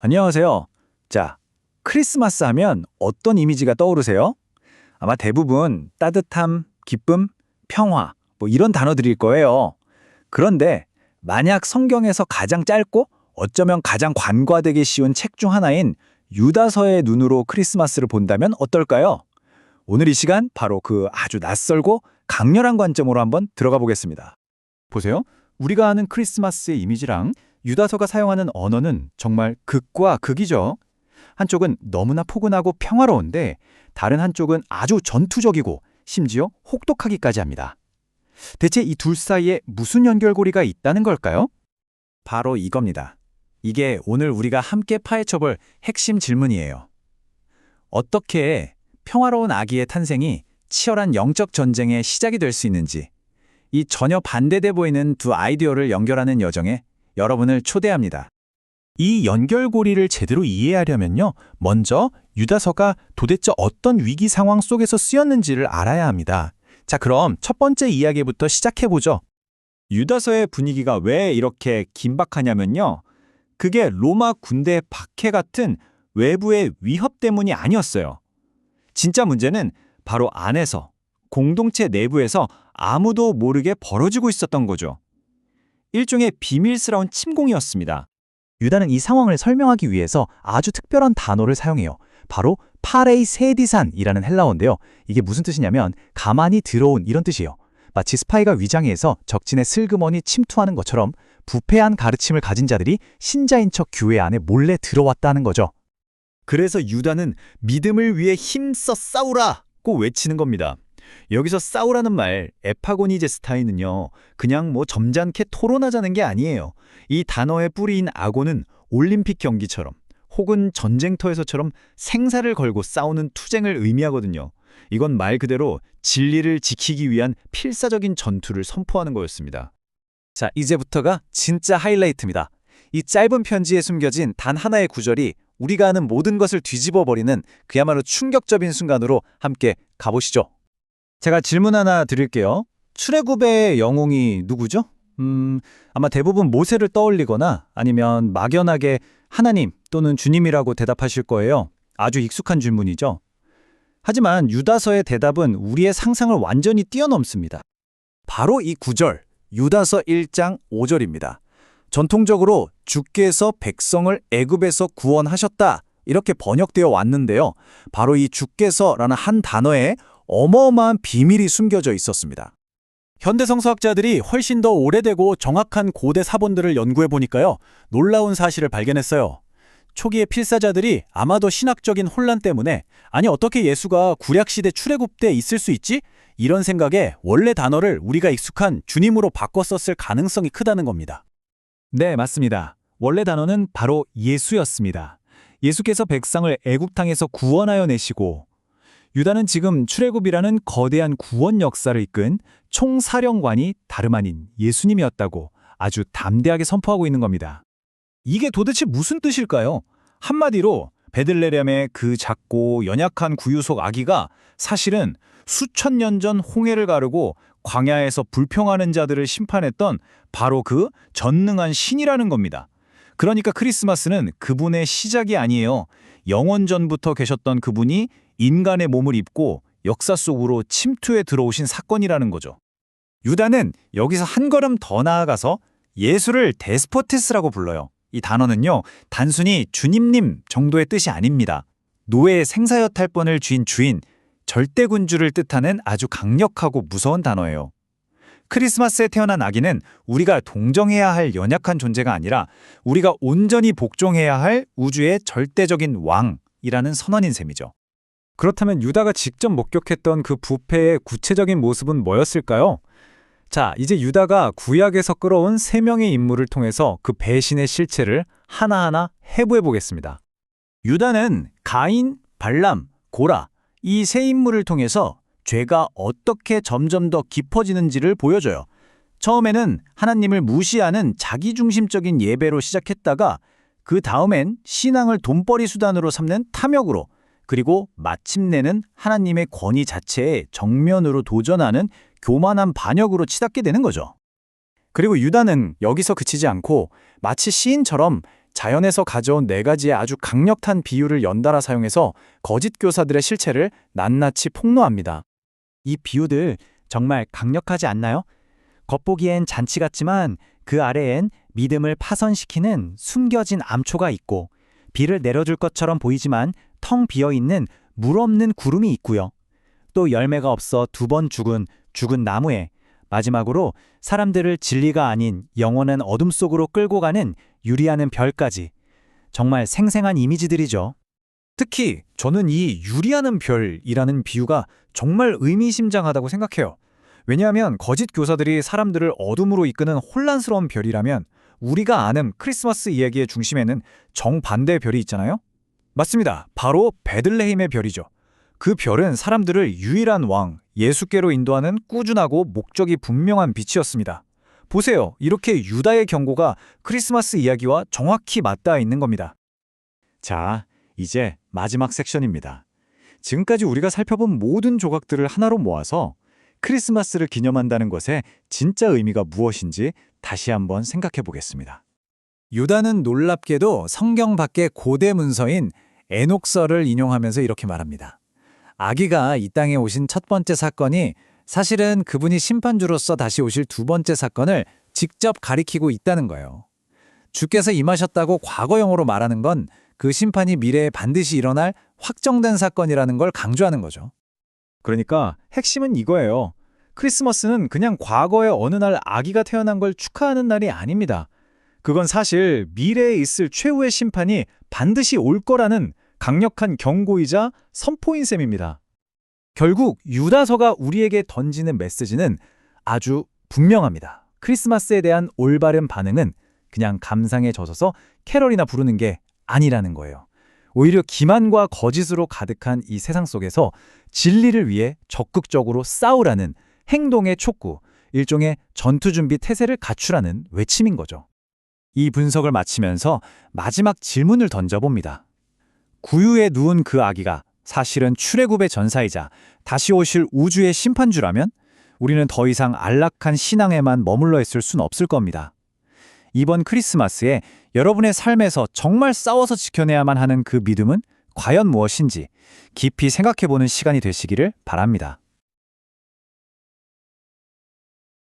안녕하세요. 자, 크리스마스 하면 어떤 이미지가 떠오르세요? 아마 대부분 따뜻함, 기쁨, 평화, 이런 단어들일 거예요. 그런데 만약 성경에서 가장 짧고 어쩌면 가장 관과되기 쉬운 책 중 하나인 유다서의 눈으로 크리스마스를 본다면 어떨까요? 오늘 이 시간 바로 그 아주 낯설고 강렬한 관점으로 한번 들어가 보겠습니다. 보세요. 우리가 아는 크리스마스의 이미지랑 유다서가 사용하는 언어는 정말 극과 극이죠. 한쪽은 너무나 포근하고 평화로운데 다른 한쪽은 아주 전투적이고 심지어 혹독하기까지 합니다. 대체 이 둘 사이에 무슨 연결고리가 있다는 걸까요? 바로 이겁니다. 이게 오늘 우리가 함께 파헤쳐볼 핵심 질문이에요. 어떻게 평화로운 아기의 탄생이 치열한 영적 전쟁의 시작이 될 수 있는지, 이 전혀 반대돼 보이는 두 아이디어를 연결하는 여정에 여러분을 초대합니다. 이 연결고리를 제대로 이해하려면요, 먼저 유다서가 도대체 어떤 위기 상황 속에서 쓰였는지를 알아야 합니다. 자, 그럼 첫 번째 이야기부터 시작해보죠. 유다서의 분위기가 왜 이렇게 긴박하냐면요. 그게 로마 군대의 박해 같은 외부의 위협 때문이 아니었어요. 진짜 문제는 바로 안에서, 공동체 내부에서 아무도 모르게 벌어지고 있었던 거죠. 일종의 비밀스러운 침공이었습니다. 유다는 이 상황을 설명하기 위해서 아주 특별한 단어를 사용해요. 바로 파레이세디산이라는 헬라어인데요. 이게 무슨 뜻이냐면 가만히 들어온 이런 뜻이에요. 마치 스파이가 위장해서 적진의 슬그머니 침투하는 것처럼 부패한 가르침을 가진 자들이 신자인 척 교회 안에 몰래 들어왔다는 거죠. 그래서 유다는 믿음을 위해 힘써 싸우라고 외치는 겁니다. 여기서 싸우라는 말, 에파고니제스타이는요, 그냥 점잖게 토론하자는 게 아니에요. 이 단어의 뿌리인 아고는 올림픽 경기처럼 혹은 전쟁터에서처럼 생사를 걸고 싸우는 투쟁을 의미하거든요. 이건 말 그대로 진리를 지키기 위한 필사적인 전투를 선포하는 거였습니다. 자, 이제부터가 진짜 하이라이트입니다. 이 짧은 편지에 숨겨진 단 하나의 구절이 우리가 아는 모든 것을 뒤집어버리는 그야말로 충격적인 순간으로 함께 가보시죠. 제가 질문 하나 드릴게요. 출애굽의 영웅이 누구죠? 아마 대부분 모세를 떠올리거나 아니면 막연하게 하나님 또는 주님이라고 대답하실 거예요. 아주 익숙한 질문이죠. 하지만 유다서의 대답은 우리의 상상을 완전히 뛰어넘습니다. 바로 이 구절, 유다서 1장 5절입니다. 전통적으로 주께서 백성을 애굽에서 구원하셨다 이렇게 번역되어 왔는데요. 바로 이 주께서라는 한 단어에 어마어마한 비밀이 숨겨져 있었습니다. 현대 성서학자들이 훨씬 더 오래되고 정확한 고대 사본들을 연구해 보니까요, 놀라운 사실을 발견했어요. 초기의 필사자들이 아마도 신학적인 혼란 때문에 어떻게 예수가 구약시대 출애굽 때 있을 수 있지? 이런 생각에 원래 단어를 우리가 익숙한 주님으로 바꿔 썼을 가능성이 크다는 겁니다. 네, 맞습니다. 원래 단어는 바로 예수였습니다. 예수께서 백성을 애굽 땅에서 구원하여 내시고 유다는 지금 출애굽이라는 거대한 구원 역사를 이끈 총사령관이 다름 아닌 예수님이었다고 아주 담대하게 선포하고 있는 겁니다. 이게 도대체 무슨 뜻일까요? 한마디로 베들레헴의 그 작고 연약한 구유 속 아기가 사실은 수천 년 전 홍해를 가르고 광야에서 불평하는 자들을 심판했던 바로 그 전능한 신이라는 겁니다. 그러니까 크리스마스는 그분의 시작이 아니에요. 영원 전부터 계셨던 그분이 인간의 몸을 입고 역사 속으로 침투해 들어오신 사건이라는 거죠. 유다는 여기서 한 걸음 더 나아가서 예수를 데스포티스라고 불러요. 이 단어는요, 단순히 주님님 정도의 뜻이 아닙니다. 노예의 생사여탈 뻔을 쥔 주인, 절대군주를 뜻하는 아주 강력하고 무서운 단어예요. 크리스마스에 태어난 아기는 우리가 동정해야 할 연약한 존재가 아니라 우리가 온전히 복종해야 할 우주의 절대적인 왕이라는 선언인 셈이죠. 그렇다면 유다가 직접 목격했던 그 부패의 구체적인 모습은 뭐였을까요? 자, 이제 유다가 구약에서 끌어온 세 명의 인물을 통해서 그 배신의 실체를 하나하나 해부해 보겠습니다. 유다는 가인, 발람, 고라 이 세 인물을 통해서 죄가 어떻게 점점 더 깊어지는지를 보여줘요. 처음에는 하나님을 무시하는 자기중심적인 예배로 시작했다가 그 다음엔 신앙을 돈벌이 수단으로 삼는 탐욕으로, 그리고 마침내는 하나님의 권위 자체에 정면으로 도전하는 교만한 반역으로 치닫게 되는 거죠. 그리고 유다는 여기서 그치지 않고 마치 시인처럼 자연에서 가져온 4가지의 아주 강력한 비유를 연달아 사용해서 거짓 교사들의 실체를 낱낱이 폭로합니다. 이 비유들 정말 강력하지 않나요? 겉보기엔 잔치 같지만 그 아래엔 믿음을 파선시키는 숨겨진 암초가 있고, 비를 내려줄 것처럼 보이지만 텅 비어있는 물 없는 구름이 있고요. 또 열매가 없어 2번 죽은 나무에, 마지막으로 사람들을 진리가 아닌 영원한 어둠 속으로 끌고 가는 유리하는 별까지. 정말 생생한 이미지들이죠. 특히 저는 이 유리하는 별이라는 비유가 정말 의미심장하다고 생각해요. 왜냐하면 거짓 교사들이 사람들을 어둠으로 이끄는 혼란스러운 별이라면, 우리가 아는 크리스마스 이야기의 중심에는 정반대의 별이 있잖아요? 맞습니다. 바로 베들레헴의 별이죠. 그 별은 사람들을 유일한 왕, 예수께로 인도하는 꾸준하고 목적이 분명한 빛이었습니다. 보세요. 이렇게 유다의 경고가 크리스마스 이야기와 정확히 맞닿아 있는 겁니다. 자, 이제 마지막 섹션입니다. 지금까지 우리가 살펴본 모든 조각들을 하나로 모아서 크리스마스를 기념한다는 것의 진짜 의미가 무엇인지 다시 한번 생각해 보겠습니다. 유다는 놀랍게도 성경 밖의 고대 문서인 에녹서를 인용하면서 이렇게 말합니다. 아기가 이 땅에 오신 첫 번째 사건이 사실은 그분이 심판주로서 다시 오실 2번째 사건을 직접 가리키고 있다는 거예요. 주께서 임하셨다고 과거형으로 말하는 건 그 심판이 미래에 반드시 일어날 확정된 사건이라는 걸 강조하는 거죠. 그러니까 핵심은 이거예요. 크리스마스는 그냥 과거의 어느 날 아기가 태어난 걸 축하하는 날이 아닙니다. 그건 사실 미래에 있을 최후의 심판이 반드시 올 거라는 강력한 경고이자 선포인 셈입니다. 결국 유다서가 우리에게 던지는 메시지는 아주 분명합니다. 크리스마스에 대한 올바른 반응은 그냥 감상에 젖어서 캐럴이나 부르는 게 아니라는 거예요. 오히려 기만과 거짓으로 가득한 이 세상 속에서 진리를 위해 적극적으로 싸우라는 행동의 촉구, 일종의 전투준비 태세를 갖추라는 외침인 거죠. 이 분석을 마치면서 마지막 질문을 던져봅니다. 구유에 누운 그 아기가 사실은 출애굽의 전사이자 다시 오실 우주의 심판주라면 우리는 더 이상 안락한 신앙에만 머물러 있을 순 없을 겁니다. 이번 크리스마스에 여러분의 삶에서 정말 싸워서 지켜내야만 하는 그 믿음은 과연 무엇인지 깊이 생각해보는 시간이 되시기를 바랍니다.